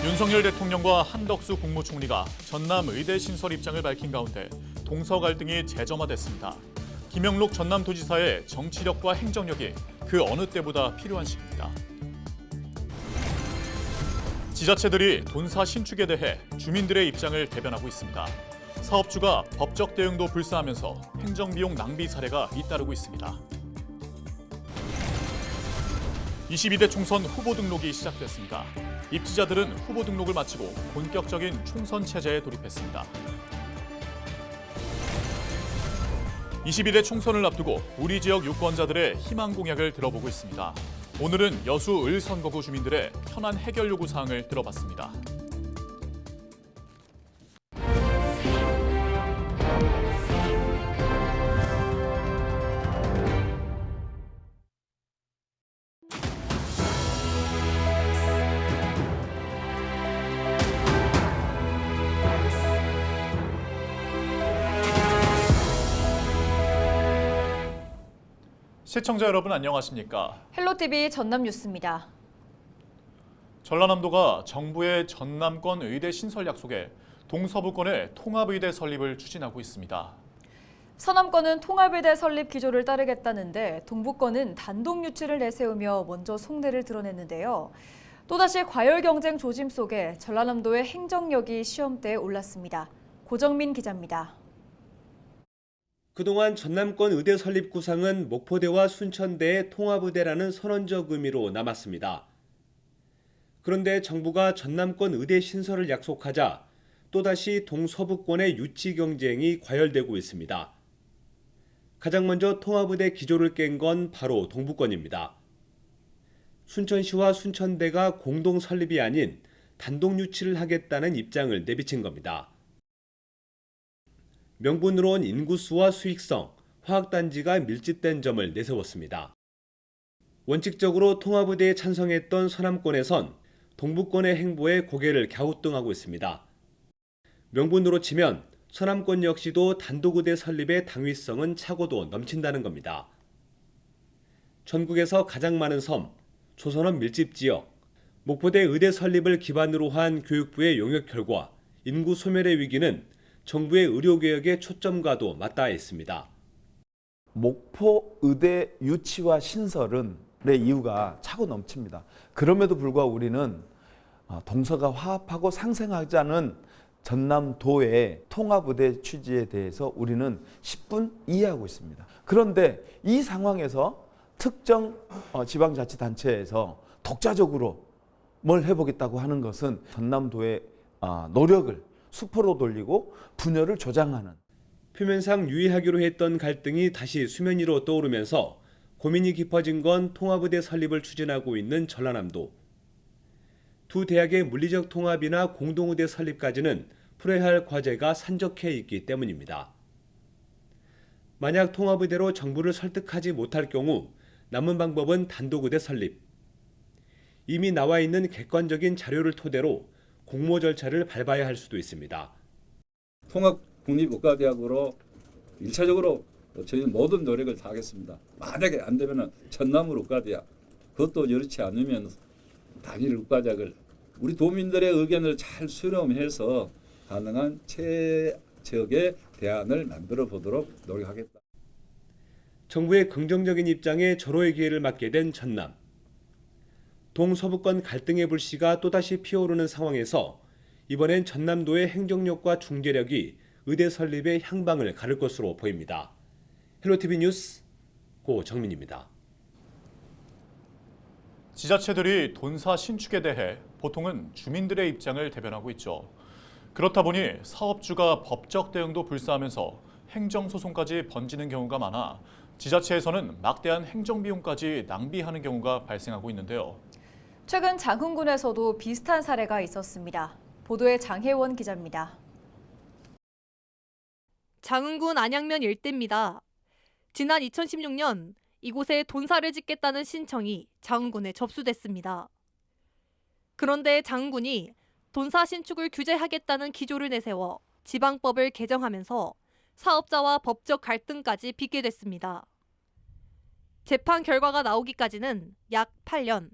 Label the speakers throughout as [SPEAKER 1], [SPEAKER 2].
[SPEAKER 1] 윤석열 대통령과 한덕수 국무총리가 전남 의대 신설 입장을 밝힌 가운데 동서 갈등이 재점화됐습니다. 김영록 전남도지사의 정치력과 행정력이 그 어느 때보다 필요한 시기입니다. 지자체들이 돈사 신축에 대해 주민들의 입장을 대변하고 있습니다. 사업주가 법적 대응도 불사하면서 행정비용 낭비 사례가 잇따르고 있습니다. 22대 총선 후보 등록이 시작됐습니다. 입지자들은 후보 등록을 마치고 본격적인 총선 체제에 돌입했습니다. 22대 총선을 앞두고 우리 지역 유권자들의 희망 공약을 들어보고 있습니다. 오늘은 여수 을 선거구 주민들의 현안 해결 요구 사항을 들어봤습니다. 시청자 여러분 안녕하십니까?
[SPEAKER 2] 헬로티비 전남뉴스입니다.
[SPEAKER 1] 전라남도가 정부의 전남권 의대 신설 약속에 동서부권의 통합의대 설립을 추진하고 있습니다.
[SPEAKER 2] 서남권은 통합의대 설립 기조를 따르겠다는데 동부권은 단독 유치를 내세우며 먼저 속내를 드러냈는데요. 또다시 과열 경쟁 조짐 속에 전라남도의 행정력이 시험대에 올랐습니다. 고정민 기자입니다.
[SPEAKER 3] 그동안 전남권 의대 설립 구상은 목포대와 순천대의 통합의대라는 선언적 의미로 남았습니다. 그런데 정부가 전남권 의대 신설을 약속하자 또다시 동서부권의 유치 경쟁이 과열되고 있습니다. 가장 먼저 통합의대 기조를 깬 건 바로 동부권입니다. 순천시와 순천대가 공동 설립이 아닌 단독 유치를 하겠다는 입장을 내비친 겁니다. 명분으론 인구수와 수익성, 화학단지가 밀집된 점을 내세웠습니다. 원칙적으로 통합의대에 찬성했던 서남권에선 동부권의 행보에 고개를 갸우뚱하고 있습니다. 명분으로 치면 서남권 역시도 단독의대 설립의 당위성은 차고도 넘친다는 겁니다. 전국에서 가장 많은 섬, 조선업 밀집지역, 목포대 의대 설립을 기반으로 한 교육부의 용역 결과 인구 소멸의 위기는 정부의 의료개혁의 초점과도 맞닿아 있습니다.
[SPEAKER 4] 목포 의대 유치와 신설의 이유가 차고 넘칩니다. 그럼에도 불구하고 우리는 동서가 화합하고 상생하자는 전남도의 통합의대 취지에 대해서 우리는 10분 이해하고 있습니다. 그런데 이 상황에서 특정 지방자치단체에서 독자적으로 뭘 해보겠다고 하는 것은 전남도의 노력을 수포로 돌리고 분열을 조장하는.
[SPEAKER 3] 표면상 유의하기로 했던 갈등이 다시 수면 위로 떠오르면서 고민이 깊어진 건 통합의대 설립을 추진하고 있는 전라남도. 두 대학의 물리적 통합이나 공동의대 설립까지는 풀어야 할 과제가 산적해 있기 때문입니다. 만약 통합의대로 정부를 설득하지 못할 경우 남은 방법은 단독의대 설립. 이미 나와 있는 객관적인 자료를 토대로 공모 절차를 밟아야 할 수도 있습니다.
[SPEAKER 5] 통합 국립의과대학으로 1차적으로 저희는 모든 노력을 다하겠습니다. 만약에 안 되면 전남을 의과대학, 그것도 여의치 않으면 단일 의과대학을 우리 도민들의 의견을 잘 수렴해서 가능한 최적의 대안을 만들어 보도록 노력하겠다.
[SPEAKER 3] 정부의 긍정적인 입장에 절호의 기회를 맞게 된 전남. 동서부권 갈등의 불씨가 또다시 피어오르는 상황에서 이번엔 전남도의 행정력과 중재력이 의대 설립의 향방을 가를 것으로 보입니다. 헬로티비 뉴스 고정민입니다.
[SPEAKER 1] 지자체들이 돈사 신축에 대해 보통은 주민들의 입장을 대변하고 있죠. 그렇다 보니 사업주가 법적 대응도 불사하면서 행정소송까지 번지는 경우가 많아 지자체에서는 막대한 행정비용까지 낭비하는 경우가 발생하고 있는데요.
[SPEAKER 2] 최근 장흥군에서도 비슷한 사례가 있었습니다. 보도에 장혜원 기자입니다.
[SPEAKER 6] 장흥군 안양면 일대입니다. 지난 2016년 이곳에 돈사를 짓겠다는 신청이 장흥군에 접수됐습니다. 그런데 장흥군이 돈사 신축을 규제하겠다는 기조를 내세워 지방법을 개정하면서 사업자와 법적 갈등까지 빚게 됐습니다. 재판 결과가 나오기까지는 약 8년.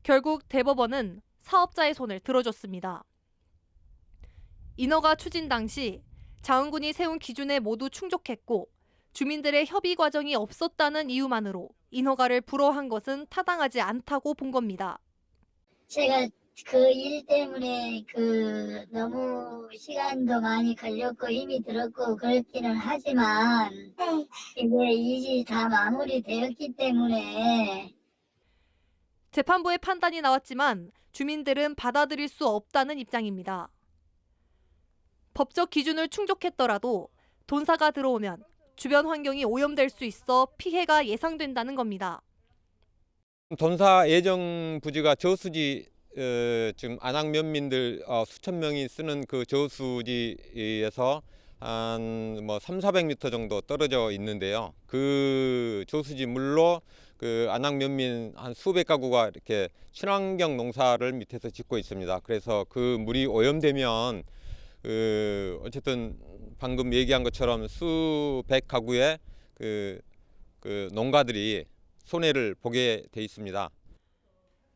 [SPEAKER 6] 결국 대법원은 사업자의 손을 들어줬습니다. 인허가 추진 당시 장흥군이 세운 기준에 모두 충족했고 주민들의 협의 과정이 없었다는 이유만으로 인허가를 불허한 것은 타당하지 않다고 본 겁니다.
[SPEAKER 7] 제가 그 일 때문에 너무 시간도 많이 걸렸고 힘이 들었고 그렇기는 하지만 이제 일이 다 마무리되었기 때문에
[SPEAKER 6] 재판부의 판단이 나왔지만 주민들은 받아들일 수 없다는 입장입니다. 법적 기준을 충족했더라도 돈사가 들어오면 주변 환경이 오염될 수 있어 피해가 예상된다는 겁니다.
[SPEAKER 8] 돈사 예정 부지가 저수지 지금 안양 면민들 수천 명이 쓰는 그 저수지에서 한 300-400m 정도 떨어져 있는데요. 그 저수지 물로 그 안양 면민 한 수백 가구가 이렇게 친환경 농사를 밑에서 짓고 있습니다. 그래서 그 물이 오염되면 어쨌든 방금 얘기한 것처럼 수백 가구의 그 농가들이 손해를 보게 돼 있습니다.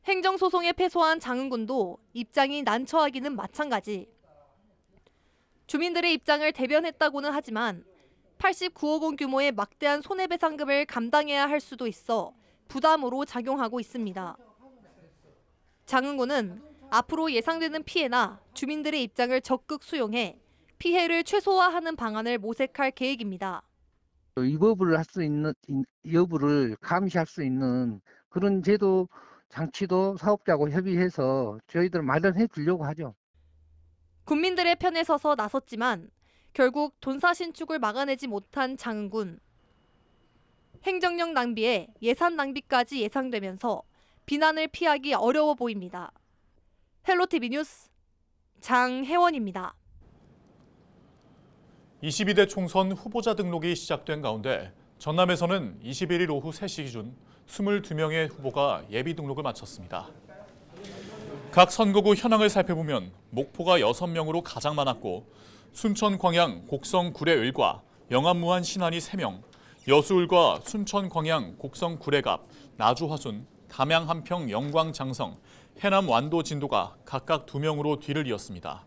[SPEAKER 6] 행정소송에 패소한 장흥군도 입장이 난처하기는 마찬가지. 주민들의 입장을 대변했다고는 하지만 89억 원 규모의 막대한 손해배상금을 감당해야 할 수도 있어 부담으로 작용하고 있습니다. 장흥군은 앞으로 예상되는 피해나 주민들의 입장을 적극 수용해 피해를 최소화하는 방안을 모색할 계획입니다.
[SPEAKER 9] 위법을 할 수 있는 여부를 감시할 수 있는 그런 제도 장치도 사업자하고 협의해서 저희들 마련해 주려고 하죠.
[SPEAKER 6] 국민들의 편에 서서 나섰지만 결국 돈사 신축을 막아내지 못한 장흥군. 행정력 낭비에 예산 낭비까지 예상되면서 비난을 피하기 어려워 보입니다. 헬로티비 뉴스 장혜원입니다.
[SPEAKER 1] 22대 총선 후보자 등록이 시작된 가운데 전남에서는 21일 오후 3시 기준 22명의 후보가 예비 등록을 마쳤습니다. 각 선거구 현황을 살펴보면 목포가 6명으로 가장 많았고 순천 광양 곡성 구례 을과 영암 무안 신안이 3명, 여수을과 순천 광양 곡성 구례갑 나주 화순 담양 한평 영광 장성 해남 완도 진도가 각각 2명으로 뒤를 이었습니다.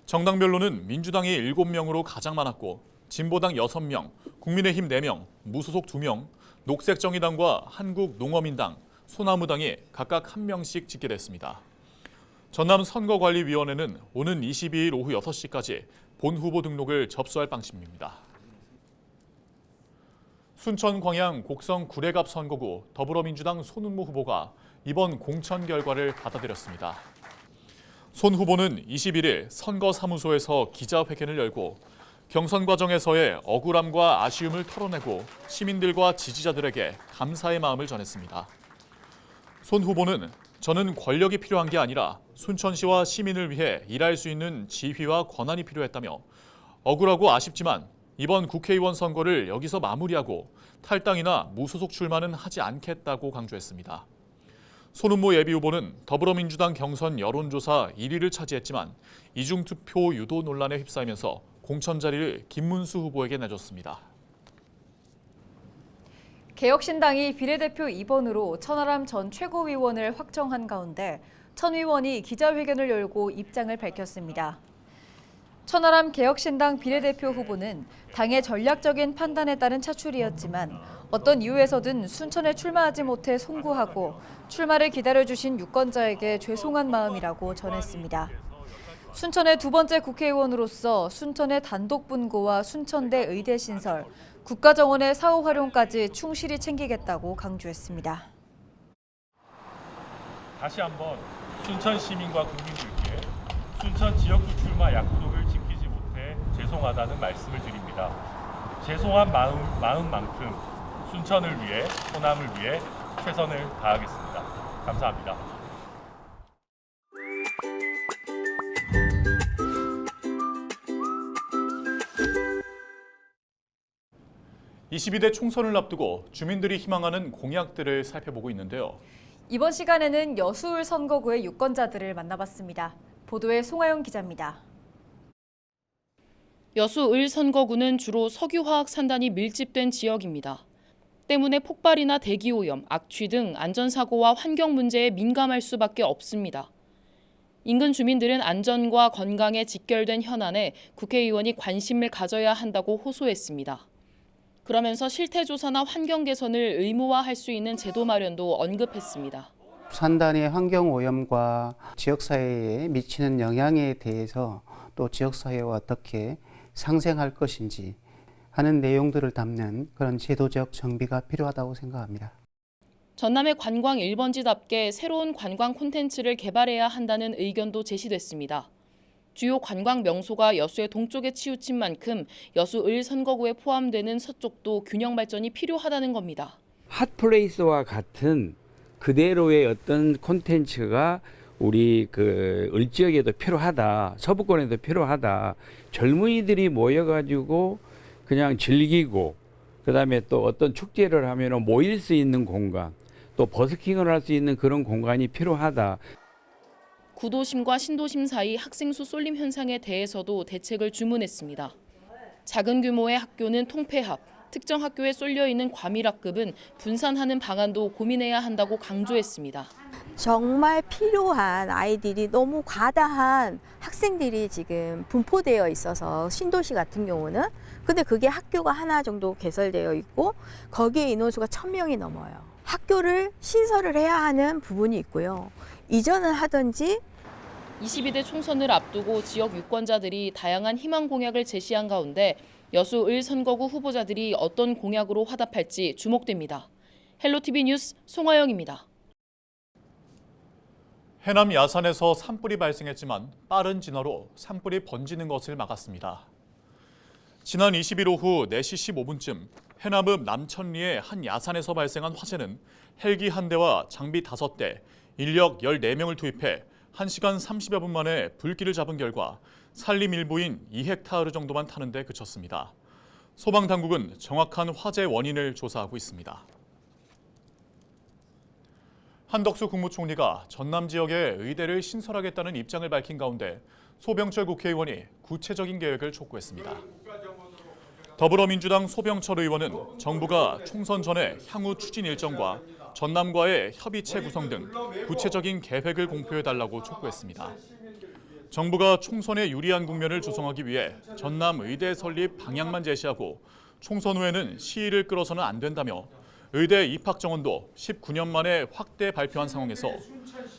[SPEAKER 1] 정당별로는 민주당이 7명으로 가장 많았고 진보당 6명, 국민의힘 4명, 무소속 2명, 녹색정의당과 한국농어민당, 소나무당이 각각 1명씩 집계됐습니다. 전남 선거관리위원회는 오는 22일 오후 6시까지 본 후보 등록을 접수할 방침입니다. 순천 광양 곡성 구례갑 선거구 더불어민주당 손은모 후보가 이번 공천 결과를 받아들였습니다. 손 후보는 21일 선거사무소에서 기자회견을 열고 경선 과정에서의 억울함과 아쉬움을 털어내고 시민들과 지지자들에게 감사의 마음을 전했습니다. 손 후보는 저는 권력이 필요한 게 아니라 순천시와 시민을 위해 일할 수 있는 지휘와 권한이 필요했다며 억울하고 아쉽지만 이번 국회의원 선거를 여기서 마무리하고 탈당이나 무소속 출마는 하지 않겠다고 강조했습니다. 손은모 예비후보는 더불어민주당 경선 여론조사 1위를 차지했지만 이중투표 유도 논란에 휩싸이면서 공천 자리를 김문수 후보에게 내줬습니다.
[SPEAKER 2] 개혁신당이 비례대표 2번으로 천하람 전 최고위원을 확정한 가운데 천 의원이 기자회견을 열고 입장을 밝혔습니다. 천하람 개혁신당 비례대표 후보는 당의 전략적인 판단에 따른 차출이었지만 어떤 이유에서든 순천에 출마하지 못해 송구하고 출마를 기다려주신 유권자에게 죄송한 마음이라고 전했습니다. 순천의 두 번째 국회의원으로서 순천의 단독 분고와 순천대 의대 신설, 국가정원의 사후 활용까지 충실히 챙기겠다고 강조했습니다.
[SPEAKER 10] 다시 한번 순천 시민과 국민들께 순천 지역구 출마 약속을 지키지 못해 죄송하다는 말씀을 드립니다. 죄송한 마음만큼 순천을 위해, 호남을 위해 최선을 다하겠습니다. 감사합니다.
[SPEAKER 1] 22대 총선을 앞두고 주민들이 희망하는 공약들을 살펴보고 있는데요.
[SPEAKER 2] 이번 시간에는 여수을 선거구의 유권자들을 만나봤습니다. 보도에 송하영 기자입니다.
[SPEAKER 11] 여수을 선거구는 주로 석유화학 산단이 밀집된 지역입니다. 때문에 폭발이나 대기오염, 악취 등 안전사고와 환경 문제에 민감할 수밖에 없습니다. 인근 주민들은 안전과 건강에 직결된 현안에 국회의원이 관심을 가져야 한다고 호소했습니다. 그러면서 실태조사나 환경 개선을 의무화할 수 있는 제도 마련도 언급했습니다.
[SPEAKER 12] 산단의 환경오염과 지역사회에 미치는 영향에 대해서 또 지역사회와 어떻게 상생할 것인지 하는 내용들을 담는 그런 제도적 정비가 필요하다고 생각합니다.
[SPEAKER 11] 전남의 관광 1번지답게 새로운 관광 콘텐츠를 개발해야 한다는 의견도 제시됐습니다. 주요 관광 명소가 여수의 동쪽에 치우친 만큼 여수 을 선거구에 포함되는 서쪽도 균형 발전이 필요하다는 겁니다.
[SPEAKER 13] 핫플레이스와 같은 그대로의 어떤 콘텐츠가 우리 을 지역에도 필요하다. 서부권에도 필요하다. 젊은이들이 모여가지고 그냥 즐기고 그다음에 또 어떤 축제를 하면 모일 수 있는 공간, 또 버스킹을 할 수 있는 그런 공간이 필요하다.
[SPEAKER 11] 구도심과 신도심 사이 학생 수 쏠림 현상에 대해서도 대책을 주문했습니다. 작은 규모의 학교는 통폐합, 특정 학교에 쏠려 있는 과밀학급은 분산하는 방안도 고민해야 한다고 강조했습니다.
[SPEAKER 14] 정말 필요한 아이들이 너무 과다한 학생들이 지금 분포되어 있어서 신도시 같은 경우는 근데 그게 학교가 하나 정도 개설되어 있고 거기에 인원수가 1000명이 넘어요. 학교를 신설을 해야 하는 부분이 있고요. 이전을 하든지
[SPEAKER 11] 22대 총선을 앞두고 지역 유권자들이 다양한 희망 공약을 제시한 가운데 여수 을 선거구 후보자들이 어떤 공약으로 화답할지 주목됩니다. 헬로티비 뉴스 송하영입니다.
[SPEAKER 1] 해남 야산에서 산불이 발생했지만 빠른 진화로 산불이 번지는 것을 막았습니다. 지난 20일 오후 4시 15분쯤 해남읍 남천리의 한 야산에서 발생한 화재는 헬기 1대와 장비 5대, 인력 14명을 투입해 1시간 30여 분 만에 불길을 잡은 결과 산림 일부인 2헥타르 정도만 타는 데 그쳤습니다. 소방당국은 정확한 화재 원인을 조사하고 있습니다. 한덕수 국무총리가 전남 지역에 의대를 신설하겠다는 입장을 밝힌 가운데 소병철 국회의원이 구체적인 계획을 촉구했습니다. 더불어민주당 소병철 의원은 정부가 총선 전에 향후 추진 일정과 전남과의 협의체 구성 등 구체적인 계획을 공표해달라고 촉구했습니다. 정부가 총선에 유리한 국면을 조성하기 위해 전남 의대 설립 방향만 제시하고 총선 후에는 시일을 끌어서는 안 된다며 의대 입학 정원도 19년 만에 확대 발표한 상황에서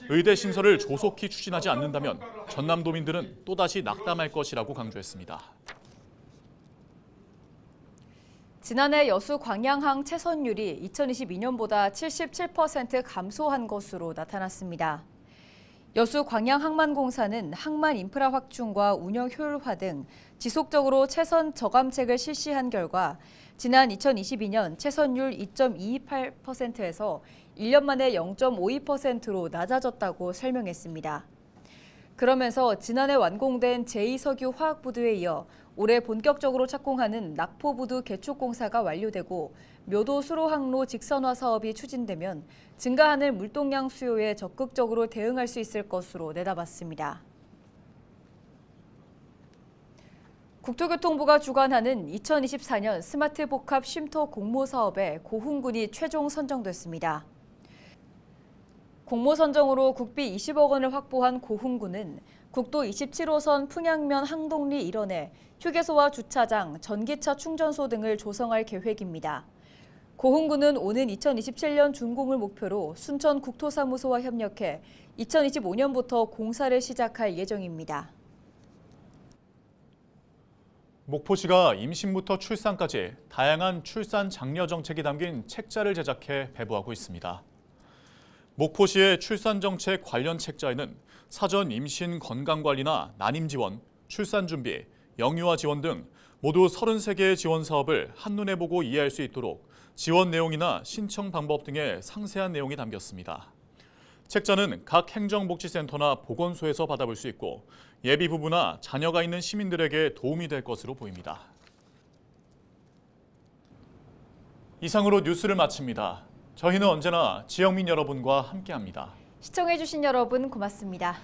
[SPEAKER 1] 의대 신설을 조속히 추진하지 않는다면 전남도민들은 또다시 낙담할 것이라고 강조했습니다.
[SPEAKER 2] 지난해 여수 광양항 채선율이 2022년보다 77% 감소한 것으로 나타났습니다. 여수 광양항만공사는 항만 인프라 확충과 운영 효율화 등 지속적으로 채선 저감책을 실시한 결과 지난 2022년 채선율 2.228%에서 1년 만에 0.52%로 낮아졌다고 설명했습니다. 그러면서 지난해 완공된 제2석유 화학부두에 이어 올해 본격적으로 착공하는 낙포부두 개축공사가 완료되고 묘도 수로항로 직선화 사업이 추진되면 증가하는 물동량 수요에 적극적으로 대응할 수 있을 것으로 내다봤습니다. 국토교통부가 주관하는 2024년 스마트 복합 쉼터 공모 사업에 고흥군이 최종 선정됐습니다. 공모 선정으로 국비 20억 원을 확보한 고흥군은 국도 27호선 풍양면 항동리 일원에 휴게소와 주차장, 전기차 충전소 등을 조성할 계획입니다. 고흥군은 오는 2027년 준공을 목표로 순천국토사무소와 협력해 2025년부터 공사를 시작할 예정입니다.
[SPEAKER 1] 목포시가 임신부터 출산까지 다양한 출산 장려 정책이 담긴 책자를 제작해 배부하고 있습니다. 목포시의 출산 정책 관련 책자에는 사전 임신 건강관리나 난임 지원, 출산 준비, 영유아 지원 등 모두 33개의 지원 사업을 한눈에 보고 이해할 수 있도록 지원 내용이나 신청 방법 등의 상세한 내용이 담겼습니다. 책자는 각 행정복지센터나 보건소에서 받아볼 수 있고 예비 부부나 자녀가 있는 시민들에게 도움이 될 것으로 보입니다. 이상으로 뉴스를 마칩니다. 저희는 언제나 지역민 여러분과 함께합니다.
[SPEAKER 2] 시청해주신 여러분 고맙습니다.